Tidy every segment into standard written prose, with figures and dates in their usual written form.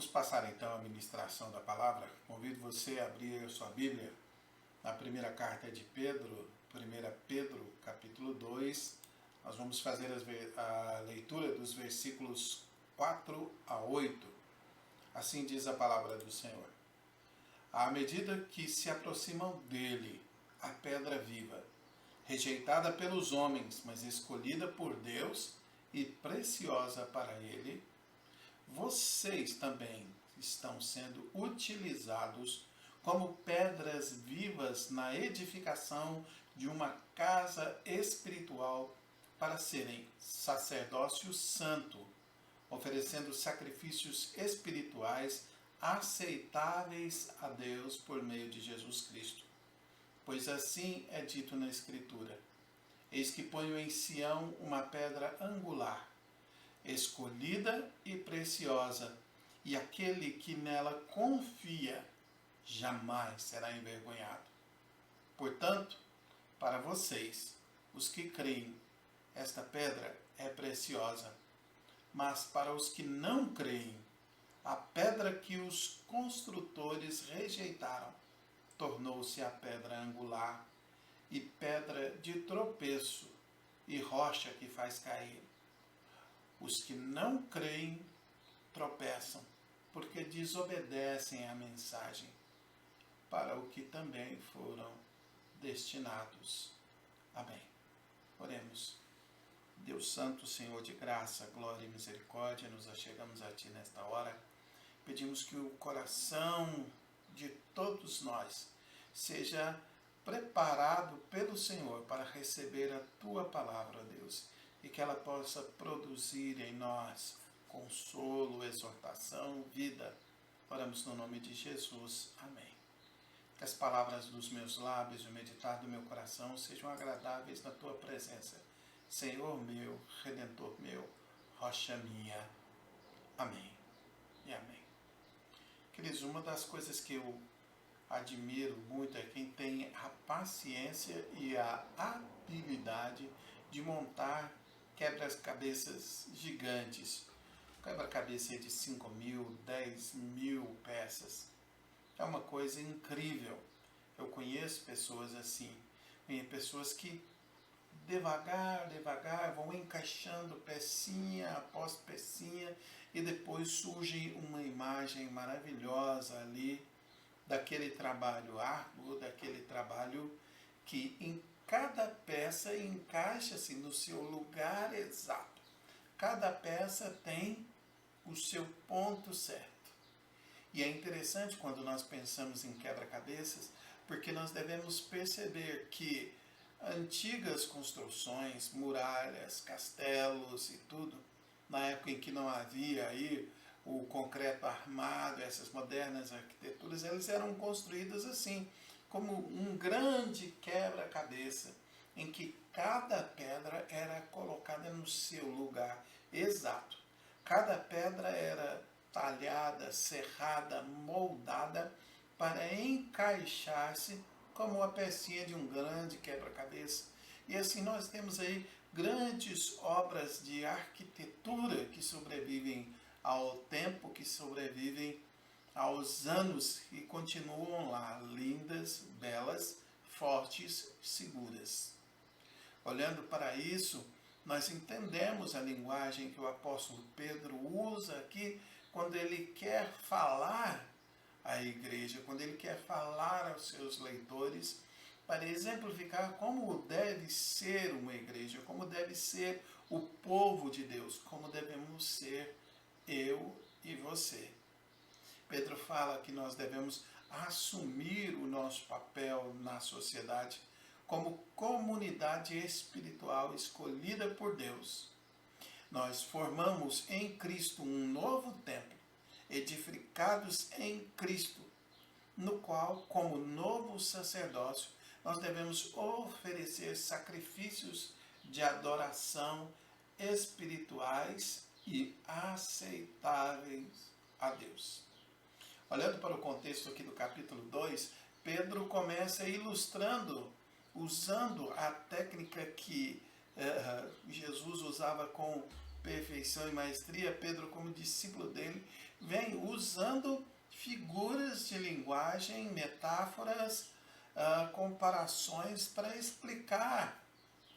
Vamos passar então a ministração da palavra. Convido você a abrir a sua Bíblia na primeira carta de Pedro, 1 Pedro, capítulo 2. Nós vamos fazer a leitura dos versículos 4 a 8. Assim diz a palavra do Senhor. À medida que se aproximam dele, a pedra viva, rejeitada pelos homens, mas escolhida por Deus e preciosa para ele, vocês também estão sendo utilizados como pedras vivas na edificação de uma casa espiritual para serem sacerdócio santo, oferecendo sacrifícios espirituais aceitáveis a Deus por meio de Jesus Cristo. Pois assim é dito na Escritura: eis que ponho em Sião uma pedra angular, escolhida e preciosa, e aquele que nela confia jamais será envergonhado. Portanto, para vocês, os que creem, esta pedra é preciosa, mas para os que não creem, a pedra que os construtores rejeitaram tornou-se a pedra angular e pedra de tropeço e rocha que faz cair. Os que não creem tropeçam, porque desobedecem à mensagem, para o que também foram destinados. Amém. Oremos. Deus Santo, Senhor de graça, glória e misericórdia, nos achegamos a Ti nesta hora. Pedimos que o coração de todos nós seja preparado pelo Senhor para receber a Tua palavra, Deus, e que ela possa produzir em nós consolo, exortação, vida. Oramos no nome de Jesus. Amém. Que as palavras dos meus lábios e o meditar do meu coração sejam agradáveis na Tua presença, Senhor meu, Redentor meu, rocha minha. Amém e amém. Queridos, uma das coisas que eu admiro muito é quem tem a paciência e a habilidade de montar quebra-cabeças gigantes. Quebra-cabeça de 5.000, 10.000 peças. É uma coisa incrível. Eu conheço pessoas assim. Pessoas que devagar vão encaixando pecinha após pecinha e depois surge uma imagem maravilhosa ali daquele trabalho árduo, daquele trabalho que em cada peça encaixa-se no seu lugar exato. Cada peça tem o seu ponto certo. E é interessante quando nós pensamos em quebra-cabeças, porque nós devemos perceber que antigas construções, muralhas, castelos e tudo, na época em que não havia aí o concreto armado, essas modernas arquiteturas, elas eram construídas assim, como um grande quebra-cabeça, em que cada pedra era colocada no seu lugar exato. Cada pedra era talhada, serrada, moldada para encaixar-se como uma pecinha de um grande quebra-cabeça. E assim nós temos aí grandes obras de arquitetura que sobrevivem ao tempo, que sobrevivem aos anos e continuam lá, lindas, belas, fortes, seguras. Olhando para isso, nós entendemos a linguagem que o apóstolo Pedro usa aqui quando ele quer falar à igreja, quando ele quer falar aos seus leitores, para exemplificar como deve ser uma igreja, como deve ser o povo de Deus, como devemos ser eu e você. Pedro fala que nós devemos assumir o nosso papel na sociedade como comunidade espiritual escolhida por Deus. Nós formamos em Cristo um novo templo, edificados em Cristo, no qual, como novo sacerdócio, nós devemos oferecer sacrifícios de adoração espirituais e aceitáveis a Deus. Olhando para o contexto aqui do capítulo 2, Pedro começa ilustrando, usando a técnica que Jesus usava com perfeição e maestria, Pedro, como discípulo dele, vem usando figuras de linguagem, metáforas, comparações para explicar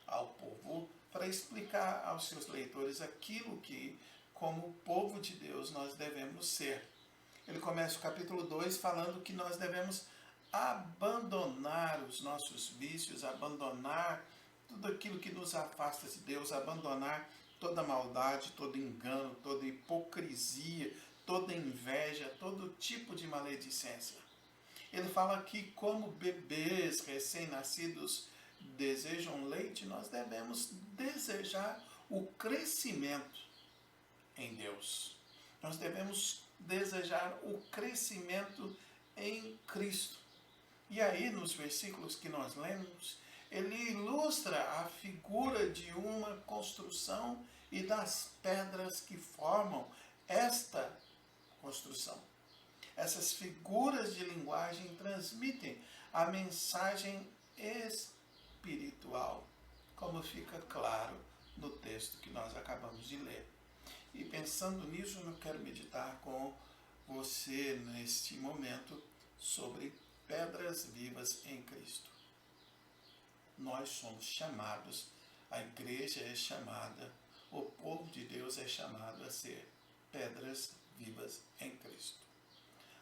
ao povo, para explicar aos seus leitores aquilo que, como povo de Deus, nós devemos ser. Ele começa o capítulo 2 falando que nós devemos abandonar os nossos vícios, abandonar tudo aquilo que nos afasta de Deus, abandonar toda maldade, todo engano, toda hipocrisia, toda inveja, todo tipo de maledicência. Ele fala que como bebês recém-nascidos desejam leite, nós devemos desejar o crescimento em Deus. Nós devemos desejar o crescimento em Cristo. E aí, nos versículos que nós lemos, ele ilustra a figura de uma construção e das pedras que formam esta construção. Essas figuras de linguagem transmitem a mensagem espiritual, como fica claro no texto que nós acabamos de ler. E pensando nisso, eu quero meditar com você neste momento sobre pedras vivas em Cristo. Nós somos chamados, a igreja é chamada, o povo de Deus é chamado a ser pedras vivas em Cristo.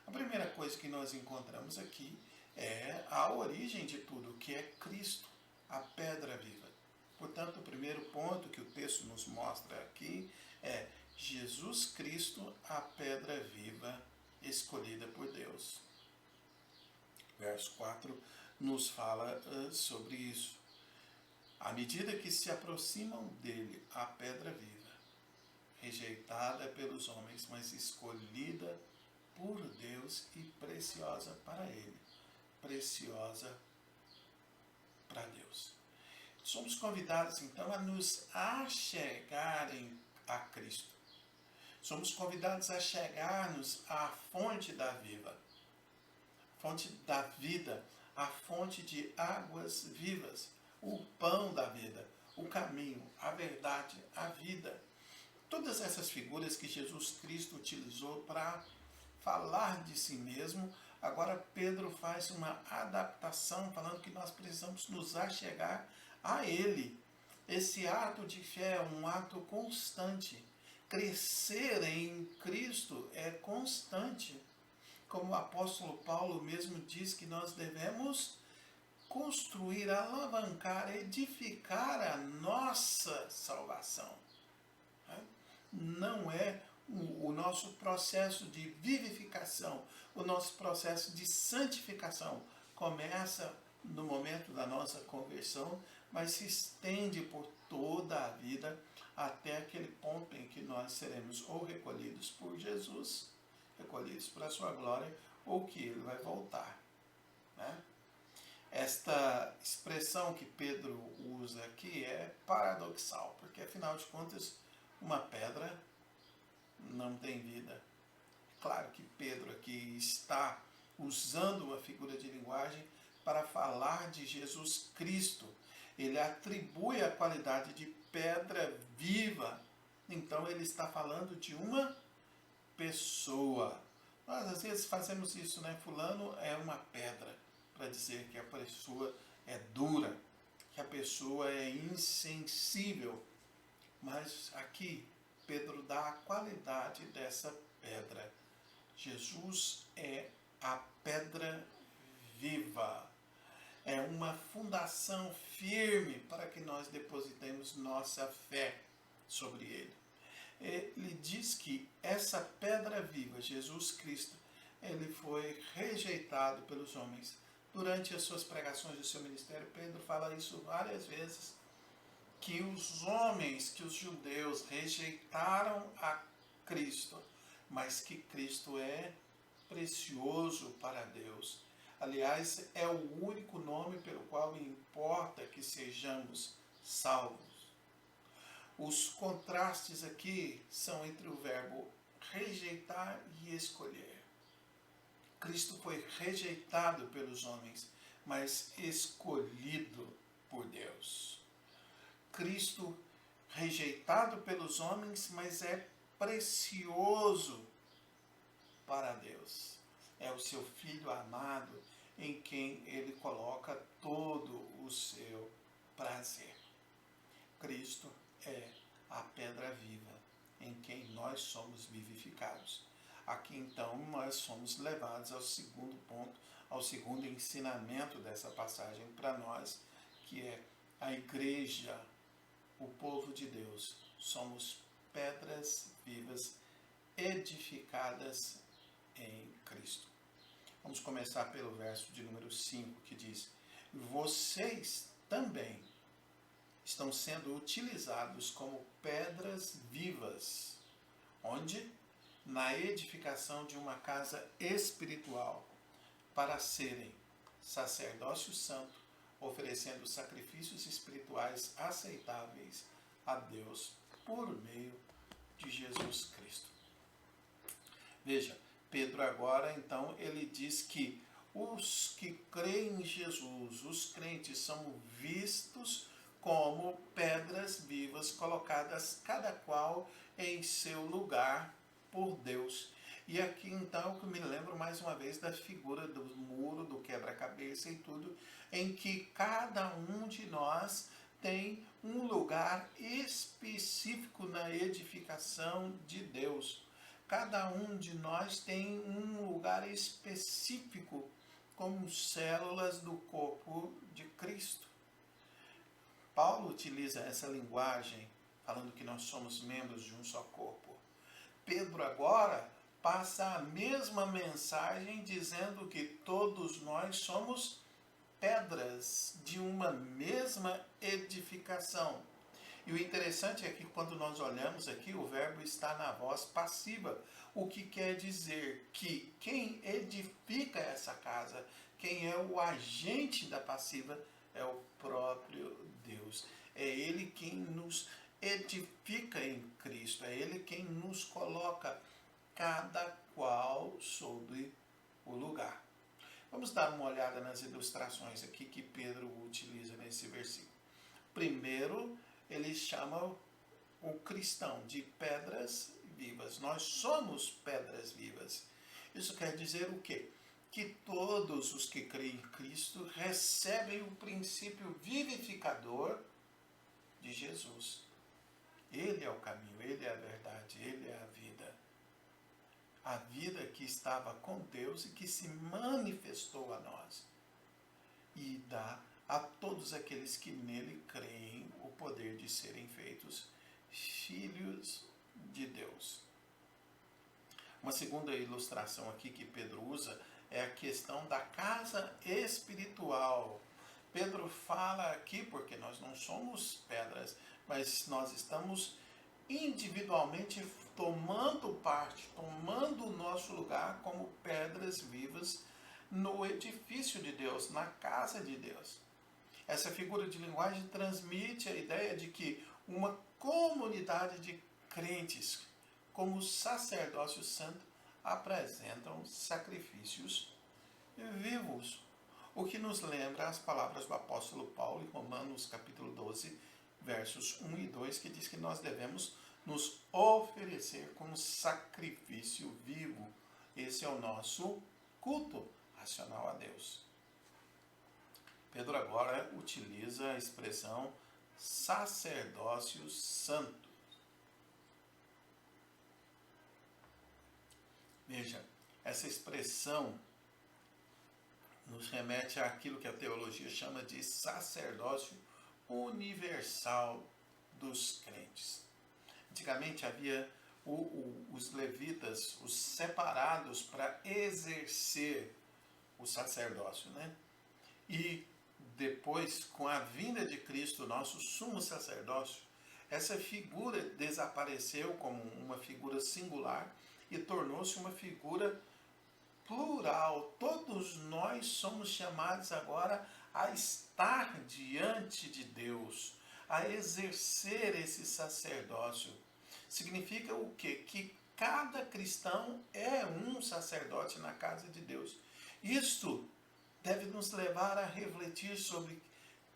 A primeira coisa que nós encontramos aqui é a origem de tudo, que é Cristo, a pedra viva. Portanto, o primeiro ponto que o texto nos mostra aqui é Jesus Cristo, a pedra viva escolhida por Deus. Verso 4 nos fala sobre isso. À medida que se aproximam dele, a pedra viva, rejeitada pelos homens, mas escolhida por Deus e preciosa para ele, preciosa para Deus. Somos convidados, então, a nos achegarem a Cristo. Somos convidados a chegar-nos à fonte da vida, fonte da vida, a fonte de águas vivas, o pão da vida, o caminho, a verdade, a vida. Todas essas figuras que Jesus Cristo utilizou para falar de si mesmo, agora Pedro faz uma adaptação, falando que nós precisamos nos achegar a Ele. Esse ato de fé é um ato constante. Crescer em Cristo é constante. Como o apóstolo Paulo mesmo diz que nós devemos construir, alavancar, edificar a nossa salvação. Não é o nosso processo de vivificação, o nosso processo de santificação começa no momento da nossa conversão, mas se estende por toda a vida até aquele ponto em que nós seremos ou recolhidos por Jesus, recolhidos para a sua glória, ou que ele vai voltar. Né? Esta expressão que Pedro usa aqui é paradoxal, porque afinal de contas, uma pedra não tem vida. Claro que Pedro aqui está usando uma figura de linguagem para falar de Jesus Cristo. Ele atribui a qualidade de pedra viva. Então ele está falando de uma pessoa. Nós às vezes fazemos isso, né? Fulano é uma pedra, para dizer que a pessoa é dura, que a pessoa é insensível. Mas aqui Pedro dá a qualidade dessa pedra. Jesus é a pedra viva. É uma fundação firme para que nós depositemos nossa fé sobre ele. Ele diz que essa pedra viva, Jesus Cristo, ele foi rejeitado pelos homens. Durante as suas pregações do seu ministério, Pedro fala isso várias vezes, que os homens, que os judeus rejeitaram a Cristo, mas que Cristo é precioso para Deus. Aliás, é o único nome pelo qual importa que sejamos salvos. Os contrastes aqui são entre o verbo rejeitar e escolher. Cristo foi rejeitado pelos homens, mas escolhido por Deus. Cristo rejeitado pelos homens, mas é precioso para Deus. É o seu Filho amado em quem ele coloca todo o seu prazer. Cristo é a pedra viva em quem nós somos vivificados. Aqui então nós somos levados ao segundo ponto, ao segundo ensinamento dessa passagem para nós, que é a igreja, o povo de Deus. Somos pedras vivas edificadas em Cristo. Vamos começar pelo verso de número 5, que diz: vocês também estão sendo utilizados como pedras vivas. Onde? Na edificação de uma casa espiritual, para serem sacerdócio santo, oferecendo sacrifícios espirituais aceitáveis a Deus por meio de Jesus Cristo. Veja, Pedro agora, então, ele diz que os que creem em Jesus, os crentes, são vistos como pedras vivas colocadas cada qual em seu lugar por Deus. E aqui então eu me lembro mais uma vez da figura do muro, do quebra-cabeça e tudo, em que cada um de nós tem um lugar específico na edificação de Deus. Cada um de nós tem um lugar específico como células do corpo de Cristo. Paulo utiliza essa linguagem falando que nós somos membros de um só corpo. Pedro agora passa a mesma mensagem dizendo que todos nós somos pedras de uma mesma edificação. E o interessante é que quando nós olhamos aqui, o verbo está na voz passiva, o que quer dizer que quem edifica essa casa, quem é o agente da passiva, é o próprio Deus. É Ele quem nos edifica em Cristo, é Ele quem nos coloca cada qual sobre o lugar. Vamos dar uma olhada nas ilustrações aqui que Pedro utiliza nesse versículo. Primeiro, ele chama o cristão de pedras vivas. Nós somos pedras vivas. Isso quer dizer o quê? Que todos os que creem em Cristo recebem o princípio vivificador de Jesus. Ele é o caminho, Ele é a verdade, Ele é a vida. A vida que estava com Deus e que se manifestou a nós. E dá a todos aqueles que nele creem o poder de serem feitos filhos de Deus. Uma segunda ilustração aqui que Pedro usa é a questão da casa espiritual. Pedro fala aqui, porque nós não somos pedras, mas nós estamos individualmente tomando parte, tomando o nosso lugar como pedras vivas no edifício de Deus, na casa de Deus. Essa figura de linguagem transmite a ideia de que uma comunidade de crentes, como sacerdócio santo, apresentam sacrifícios vivos. O que nos lembra as palavras do apóstolo Paulo em Romanos capítulo 12, versos 1 e 2, que diz que nós devemos nos oferecer como sacrifício vivo. Esse é o nosso culto racional a Deus. Pedro agora utiliza a expressão sacerdócio santo. Veja, essa expressão nos remete àquilo que a teologia chama de sacerdócio universal dos crentes. Antigamente havia os levitas, os separados para exercer o sacerdócio, né? E depois, com a vinda de Cristo, nosso sumo sacerdócio, essa figura desapareceu como uma figura singular e tornou-se uma figura plural. Todos nós somos chamados agora a estar diante de Deus, a exercer esse sacerdócio. Significa o quê? Que cada cristão é um sacerdote na casa de Deus. Isto deve nos levar a refletir sobre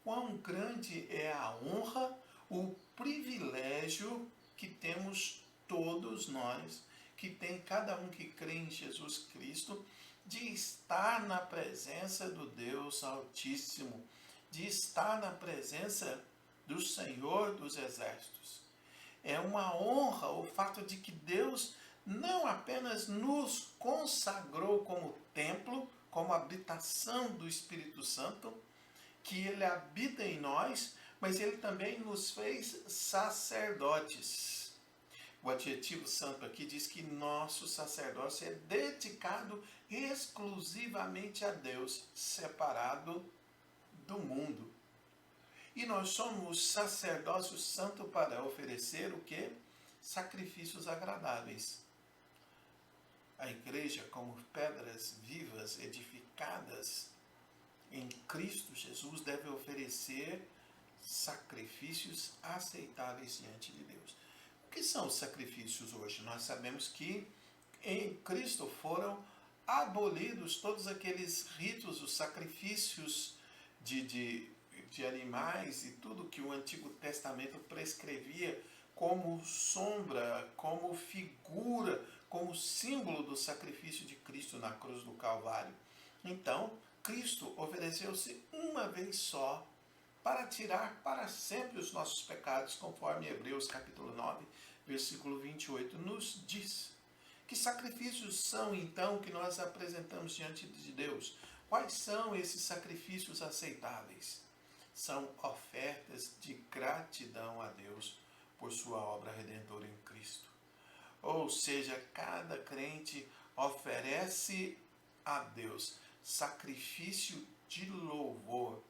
quão grande é a honra, o privilégio que temos todos nós, que tem cada um que crê em Jesus Cristo, de estar na presença do Deus Altíssimo, de estar na presença do Senhor dos Exércitos. É uma honra o fato de que Deus não apenas nos consagrou como templo, como habitação do Espírito Santo, que Ele habita em nós, mas Ele também nos fez sacerdotes. O adjetivo santo aqui diz que nosso sacerdócio é dedicado exclusivamente a Deus, separado do mundo. E nós somos sacerdócio santo para oferecer o quê? Sacrifícios agradáveis. A igreja, como pedras vivas edificadas em Cristo Jesus, deve oferecer sacrifícios aceitáveis diante de Deus. O que são os sacrifícios hoje? Nós sabemos que em Cristo foram abolidos todos aqueles ritos, os sacrifícios de animais e tudo que o Antigo Testamento prescrevia como sombra, como figura, como símbolo do sacrifício de Cristo na cruz do Calvário. Então, Cristo ofereceu-se uma vez só para tirar para sempre os nossos pecados, conforme Hebreus capítulo 9, versículo 28 nos diz. Que sacrifícios são então que nós apresentamos diante de Deus? Quais são esses sacrifícios aceitáveis? São ofertas de gratidão a Deus por sua obra redentora em Cristo. Ou seja, cada crente oferece a Deus sacrifício de louvor,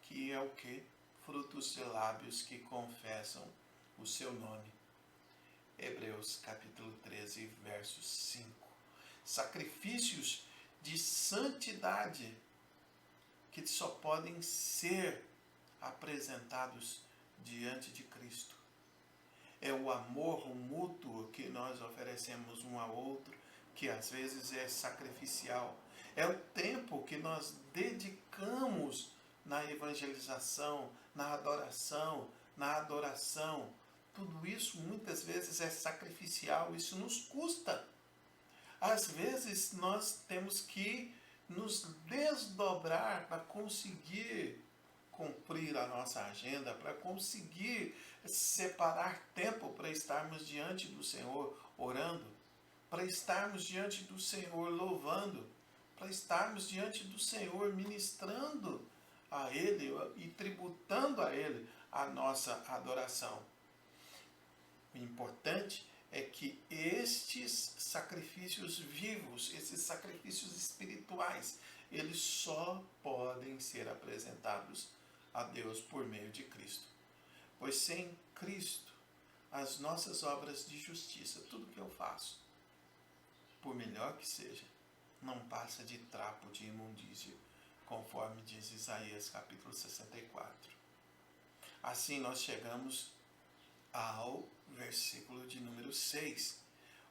que é o que? Frutos de lábios que confessam o seu nome. Hebreus capítulo 13, verso 5. Sacrifícios de santidade que só podem ser apresentados diante de Cristo. É o amor mútuo que nós oferecemos um ao outro, que às vezes é sacrificial. É o tempo que nós dedicamos na evangelização, na adoração, na adoração. Tudo isso muitas vezes é sacrificial, isso nos custa. Às vezes nós temos que nos desdobrar para conseguir cumprir a nossa agenda, para conseguir separar tempo para estarmos diante do Senhor orando, para estarmos diante do Senhor louvando, para estarmos diante do Senhor ministrando a Ele e tributando a Ele a nossa adoração. O importante é que estes sacrifícios vivos, esses sacrifícios espirituais, eles só podem ser apresentados a Deus por meio de Cristo. Pois sem Cristo, as nossas obras de justiça, tudo que eu faço, por melhor que seja, não passa de trapo de imundícia, conforme diz Isaías capítulo 64. Assim nós chegamos ao versículo de número 6,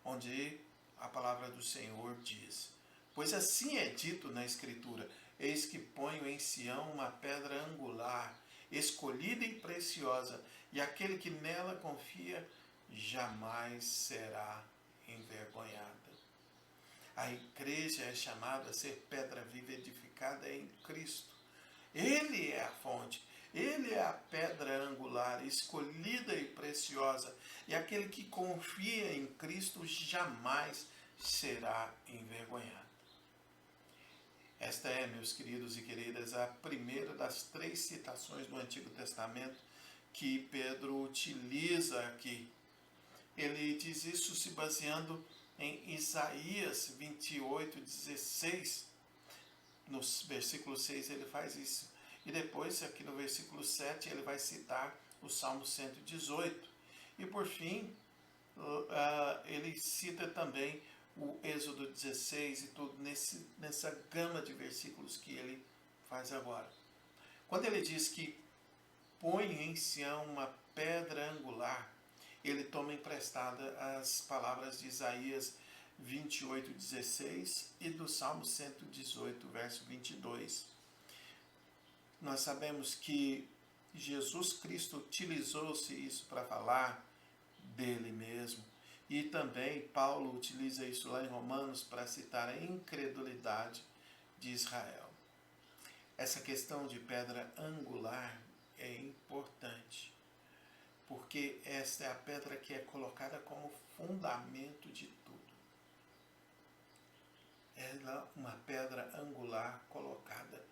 onde a palavra do Senhor diz: pois assim é dito na Escritura, eis que ponho em Sião uma pedra angular, escolhida e preciosa, e aquele que nela confia jamais será envergonhado. A igreja é chamada a ser pedra viva edificada em Cristo. Ele é a fonte, Ele é a pedra angular, escolhida e preciosa, e aquele que confia em Cristo jamais será envergonhado. Esta é, meus queridos e queridas, a primeira das 3 citações do Antigo Testamento que Pedro utiliza aqui. Ele diz isso se baseando em Isaías 28:16. No versículo 6 ele faz isso. E depois, aqui no versículo 7, ele vai citar o Salmo 118. E por fim, ele cita também o Êxodo 16 e tudo nessa gama de versículos que ele faz agora. Quando ele diz que põe em Sião uma pedra angular, ele toma emprestada as palavras de Isaías 28:16 e do Salmo 118, verso 22. Nós sabemos que Jesus Cristo utilizou-se isso para falar dele mesmo. E também Paulo utiliza isso lá em Romanos para citar a incredulidade de Israel. Essa questão de pedra angular é importante, porque esta é a pedra que é colocada como fundamento de tudo. Ela é uma pedra angular colocada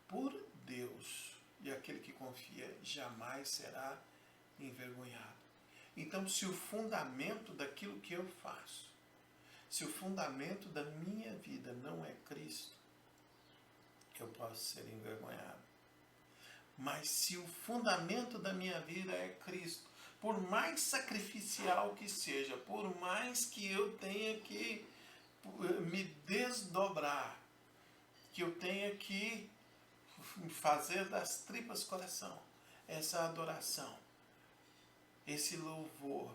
por Deus, e aquele que confia jamais será envergonhado. Então, se o fundamento daquilo que eu faço, se o fundamento da minha vida não é Cristo, eu posso ser envergonhado. Mas se o fundamento da minha vida é Cristo, por mais sacrificial que seja, por mais que eu tenha que me desdobrar, que eu tenha que fazer das tripas coração essa adoração, esse louvor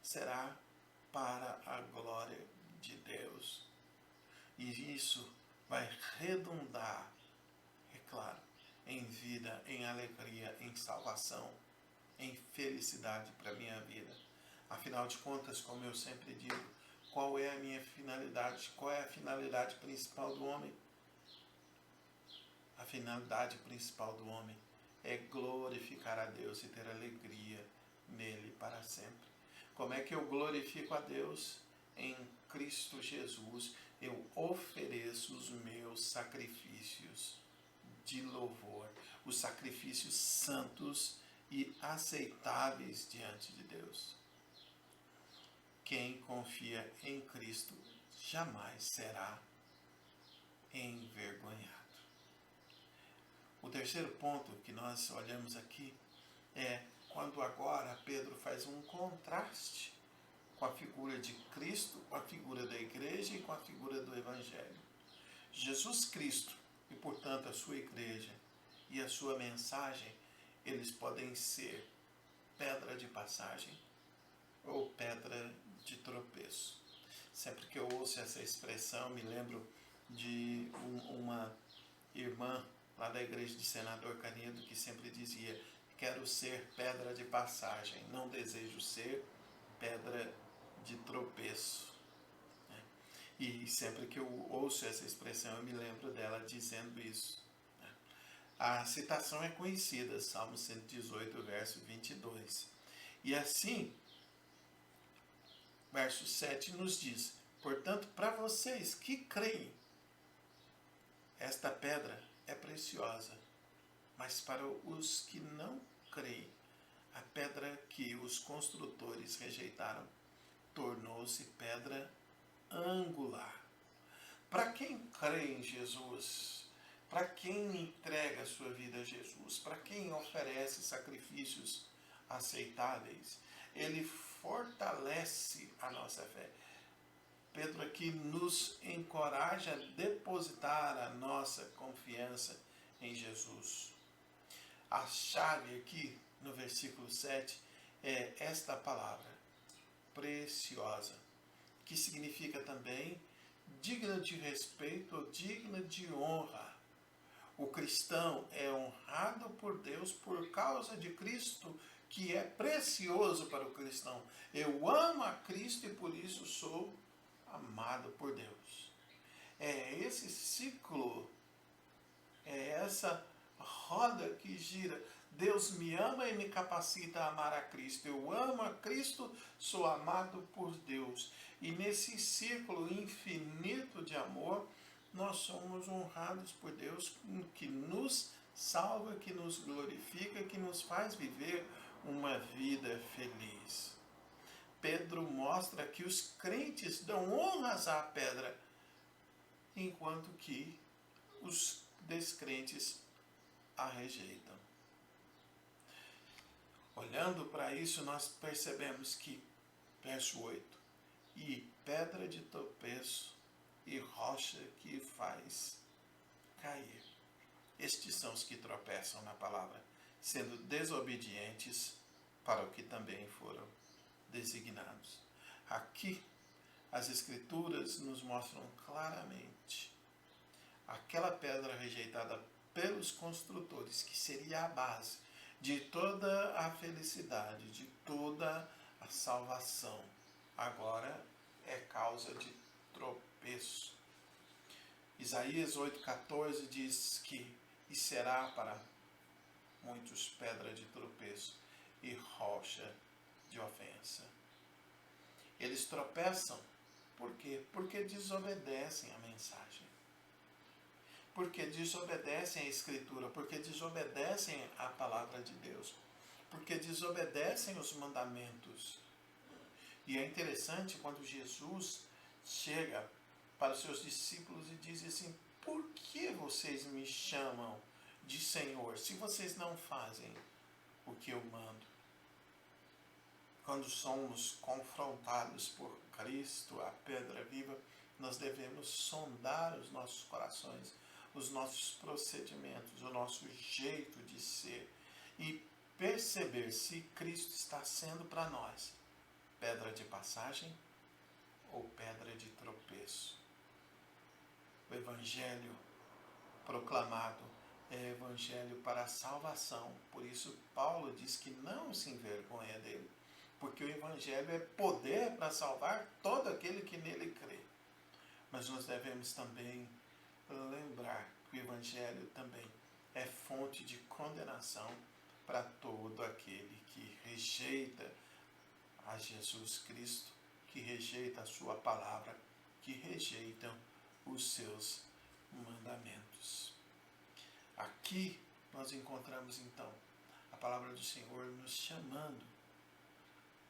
será para a glória de Deus. E isso vai redundar, é claro, em vida, em alegria, em salvação, em felicidade para a minha vida. Afinal de contas, como eu sempre digo, qual é a minha finalidade? Qual é a finalidade principal do homem? A finalidade principal do homem é glorificar a Deus e ter alegria nele para sempre. Como é que eu glorifico a Deus? Em Cristo Jesus, eu ofereço os meus sacrifícios de louvor, os sacrifícios santos e aceitáveis diante de Deus. Quem confia em Cristo jamais será envergonhado. O terceiro ponto que nós olhamos aqui é quando agora Pedro faz um contraste com a figura de Cristo, com a figura da igreja e com a figura do Evangelho. Jesus Cristo e, portanto, a sua igreja e a sua mensagem, eles podem ser pedra de passagem ou pedra de tropeço. Sempre que eu ouço essa expressão, me lembro de uma irmã lá da igreja de Senador Canedo que sempre dizia: quero ser pedra de passagem, não desejo ser pedra de tropeço. E sempre que eu ouço essa expressão, eu me lembro dela dizendo isso. A citação é conhecida, Salmo 118, verso 22. E assim, verso 7 nos diz: portanto, para vocês que creem, esta pedra é preciosa, mas para os que não creem, a pedra que os construtores rejeitaram tornou-se pedra angular. Para quem crê em Jesus, para quem entrega a sua vida a Jesus, para quem oferece sacrifícios aceitáveis, ele fortalece a nossa fé. Pedro aqui nos encoraja a depositar a nossa confiança em Jesus. A chave aqui no versículo 7 é esta palavra, preciosa, que significa também digna de respeito ou digna de honra. O cristão é honrado por Deus por causa de Cristo, que é precioso para o cristão. Eu amo a Cristo e por isso sou amado por Deus. É esse ciclo, é essa roda que gira. Deus me ama e me capacita a amar a Cristo. Eu amo a Cristo, sou amado por Deus. E nesse círculo infinito de amor, nós somos honrados por Deus, que nos salva, que nos glorifica, que nos faz viver uma vida feliz. Pedro mostra que os crentes dão honras à pedra, enquanto que os descrentes a rejeitam. Olhando para isso, nós percebemos que, verso 8, e pedra de tropeço e rocha que faz cair. Estes são os que tropeçam na palavra, sendo desobedientes para o que também foram designados. Aqui, as Escrituras nos mostram claramente aquela pedra rejeitada pelos construtores, que seria a base de toda a felicidade, de toda a salvação, agora é causa de tropeço. Isaías 8,14 diz que e será para muitos pedra de tropeço e rocha de ofensa. Eles tropeçam, por quê? Porque desobedecem a mensagem. Porque desobedecem a Escritura, porque desobedecem a palavra de Deus, porque desobedecem os mandamentos. E é interessante quando Jesus chega para os seus discípulos e diz assim: por que vocês me chamam de Senhor, se vocês não fazem o que eu mando? Quando somos confrontados por Cristo, a pedra viva, nós devemos sondar os nossos corações, os nossos procedimentos, o nosso jeito de ser e perceber se Cristo está sendo para nós pedra de passagem ou pedra de tropeço. O Evangelho proclamado é Evangelho para a salvação. Por isso Paulo diz que não se envergonha dele, porque o Evangelho é poder para salvar todo aquele que nele crê. Mas nós devemos também lembrar que o Evangelho também é fonte de condenação para todo aquele que rejeita a Jesus Cristo, que rejeita a sua palavra, que rejeitam os seus mandamentos. Aqui nós encontramos então a palavra do Senhor nos chamando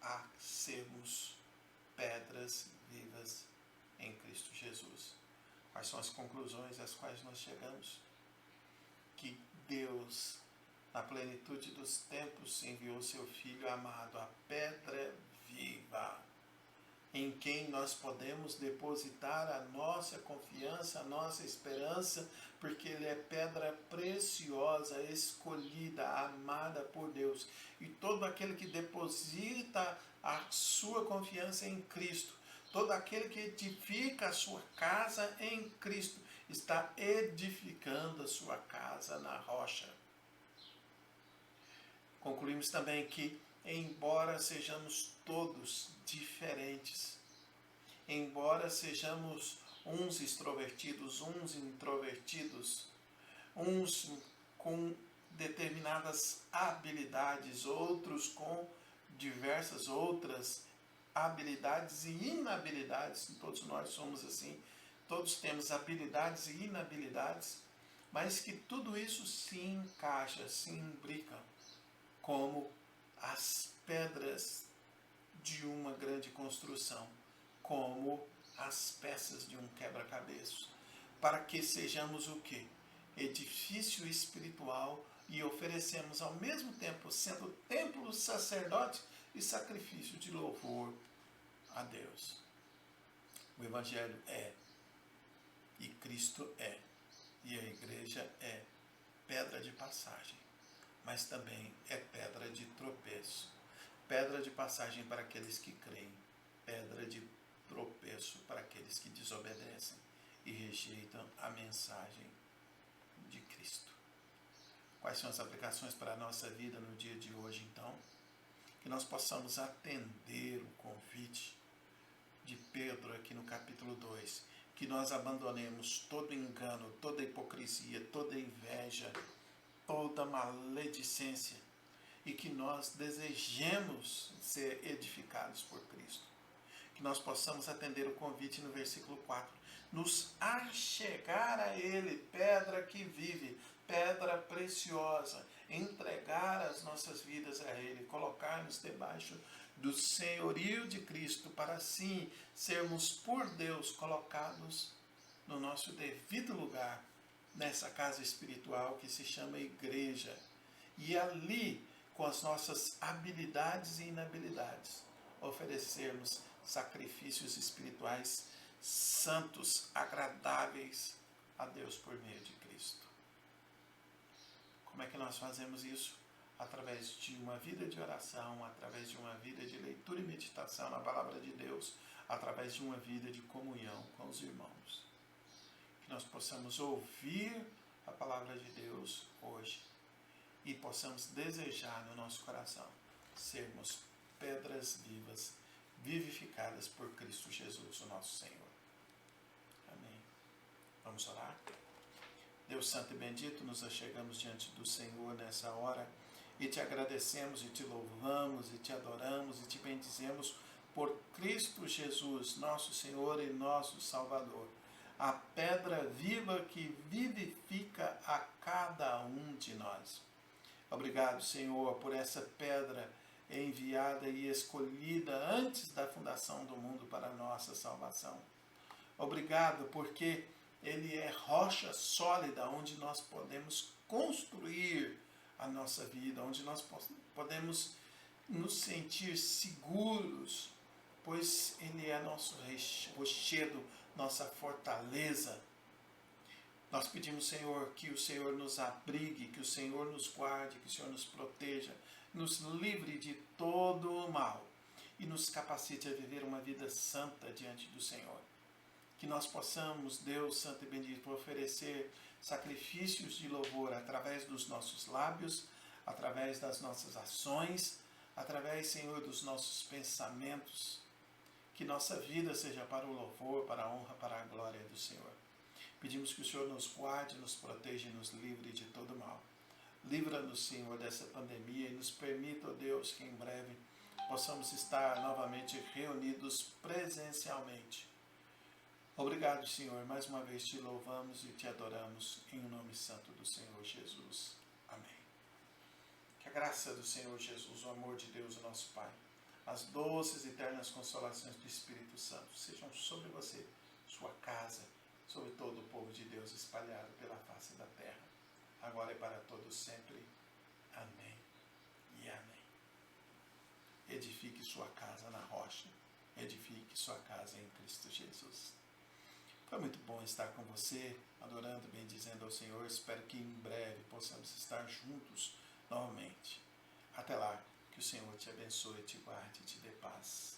a sermos pedras vivas em Cristo Jesus. Quais são as conclusões às quais nós chegamos? Que Deus, na plenitude dos tempos, enviou seu Filho amado, a pedra viva, em quem nós podemos depositar a nossa confiança, a nossa esperança, porque Ele é pedra preciosa, escolhida, amada por Deus. E todo aquele que deposita a sua confiança em Cristo, todo aquele que edifica a sua casa em Cristo, está edificando a sua casa na rocha. Concluímos também que, embora sejamos todos diferentes, embora sejamos uns extrovertidos, uns introvertidos, uns com determinadas habilidades, outros com diversas outras habilidades e inabilidades, todos nós somos assim, todos temos habilidades e inabilidades, mas que tudo isso se encaixa, se imbrica como as pedras de uma grande construção, como as peças de um quebra-cabeças, para que sejamos o quê? Edifício espiritual e oferecemos ao mesmo tempo, sendo templo, sacerdote e sacrifício de louvor a Deus. O Evangelho é, e Cristo é, e a igreja é pedra de passagem, mas também é pedra de tropeço. Pedra de passagem para aqueles que creem, pedra de tropeço para aqueles que desobedecem e rejeitam a mensagem de Cristo. Quais são as aplicações para a nossa vida no dia de hoje, então? Que nós possamos atender o convite de Pedro aqui no capítulo 2, que nós abandonemos todo engano, toda hipocrisia, toda inveja, toda maledicência, e que nós desejemos ser edificados por Cristo. Que nós possamos atender o convite no versículo 4, nos achegar a Ele, pedra que vive, pedra preciosa, entregar as nossas vidas a Ele, colocar-nos debaixo do senhorio de Cristo, para assim sermos por Deus colocados no nosso devido lugar, nessa casa espiritual que se chama igreja. E ali, com as nossas habilidades e inabilidades, oferecermos sacrifícios espirituais santos, agradáveis a Deus por meio de Cristo. Como é que nós fazemos isso? Através de uma vida de oração, através de uma vida de leitura e meditação na palavra de Deus, através de uma vida de comunhão com os irmãos. Que nós possamos ouvir a palavra de Deus hoje e possamos desejar no nosso coração sermos pedras vivas, vivificadas por Cristo Jesus, o nosso Senhor. Amém. Vamos orar? Deus Santo e Bendito, nos achegamos diante do Senhor nessa hora e te agradecemos e te louvamos e te adoramos e te bendizemos por Cristo Jesus, nosso Senhor e nosso Salvador, a pedra viva que vivifica a cada um de nós. Obrigado, Senhor, por essa pedra enviada e escolhida antes da fundação do mundo para a nossa salvação. Obrigado porque Ele é rocha sólida onde nós podemos construir a nossa vida, onde nós podemos nos sentir seguros, pois Ele é nosso rochedo, nossa fortaleza. Nós pedimos, Senhor, que o Senhor nos abrigue, que o Senhor nos guarde, que o Senhor nos proteja, nos livre de todo o mal e nos capacite a viver uma vida santa diante do Senhor. Que nós possamos, Deus Santo e Bendito, oferecer sacrifícios de louvor através dos nossos lábios, através das nossas ações, através, Senhor, dos nossos pensamentos. Que nossa vida seja para o louvor, para a honra, para a glória do Senhor. Pedimos que o Senhor nos guarde, nos proteja e nos livre de todo mal. Livra-nos, Senhor, dessa pandemia e nos permita, ó Deus, que em breve possamos estar novamente reunidos presencialmente. Obrigado, Senhor. Mais uma vez te louvamos e te adoramos em nome santo do Senhor Jesus. Amém. Que a graça do Senhor Jesus, o amor de Deus, o nosso Pai, as doces e eternas consolações do Espírito Santo sejam sobre você, sua casa, sobre todo o povo de Deus espalhado pela face da terra, agora e para todos sempre. Amém e amém. Edifique sua casa na rocha, edifique sua casa em Cristo Jesus. Foi muito bom estar com você, adorando, bendizendo ao Senhor. Espero que em breve possamos estar juntos novamente. Até lá, que o Senhor te abençoe, te guarde e te dê paz.